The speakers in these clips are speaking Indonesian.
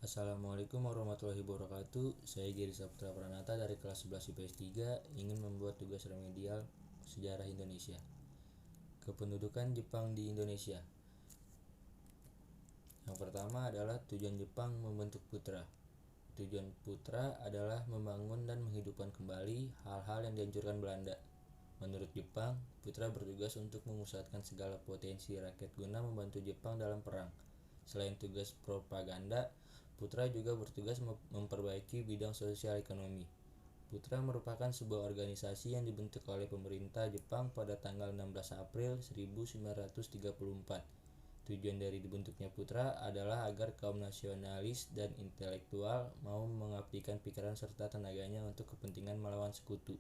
Assalamualaikum warahmatullahi wabarakatuh. Saya Giri Saputra Pranata dari kelas 11 IPS 3 ingin membuat tugas remedial sejarah Indonesia. Kependudukan Jepang di Indonesia. Yang pertama adalah tujuan Jepang membentuk putra. Tujuan putra adalah membangun dan menghidupkan kembali hal-hal yang dihancurkan Belanda. Menurut Jepang, putra bertugas untuk memusatkan segala potensi rakyat guna membantu Jepang dalam perang. Selain tugas propaganda, Putra juga bertugas memperbaiki bidang sosial ekonomi. Putra merupakan sebuah organisasi yang dibentuk oleh pemerintah Jepang pada tanggal 16 April 1934. Tujuan dari dibentuknya Putra adalah agar kaum nasionalis dan intelektual mau mengabdikan pikiran serta tenaganya untuk kepentingan melawan sekutu.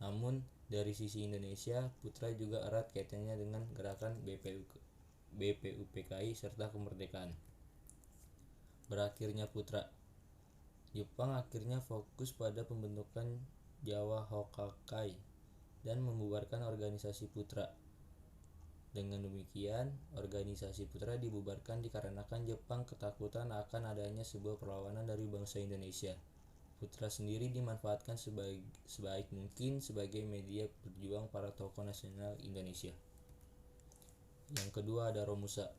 Namun, dari sisi Indonesia, Putra juga erat kaitannya dengan gerakan BPUPKI serta kemerdekaan. Berakhirnya Putra. Jepang akhirnya fokus pada pembentukan Jawa Hokkaido dan membubarkan organisasi Putra. Dengan demikian, organisasi Putra dibubarkan dikarenakan Jepang ketakutan akan adanya sebuah perlawanan dari bangsa Indonesia. Putra sendiri dimanfaatkan sebaik mungkin sebagai media berjuang para tokoh nasional Indonesia. Yang kedua ada Romusa.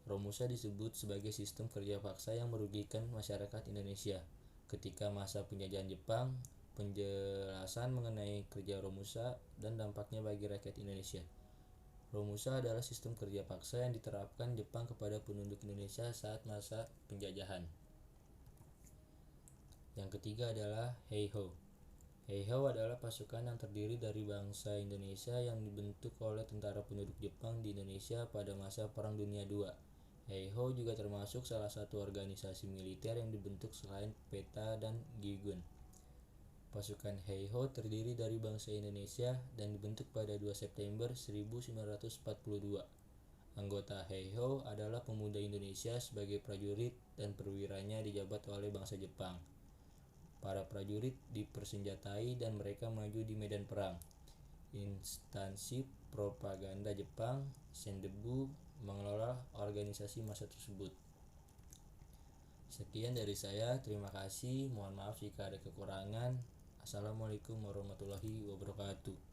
Romusa disebut sebagai sistem kerja paksa yang merugikan masyarakat Indonesia. Ketika masa penjajahan Jepang, penjelasan mengenai kerja Romusa dan dampaknya bagi rakyat Indonesia. Romusa adalah sistem kerja paksa yang diterapkan Jepang kepada penduduk Indonesia saat masa penjajahan. Yang ketiga adalah Heiho. Heiho adalah pasukan yang terdiri dari bangsa Indonesia yang dibentuk oleh tentara penduduk Jepang di Indonesia pada masa Perang Dunia II. Heiho juga termasuk salah satu organisasi militer yang dibentuk selain PETA dan Gigun. Pasukan Heiho terdiri dari bangsa Indonesia dan dibentuk pada 2 September 1942. Anggota Heiho adalah pemuda Indonesia sebagai prajurit dan perwiranya dijabat oleh bangsa Jepang. Para prajurit dipersenjatai dan mereka maju di medan perang. Instansi propaganda Jepang, Sendebu, mengelola organisasi massa tersebut. Sekian dari saya, terima kasih. Mohon maaf jika ada kekurangan. Assalamualaikum warahmatullahi wabarakatuh.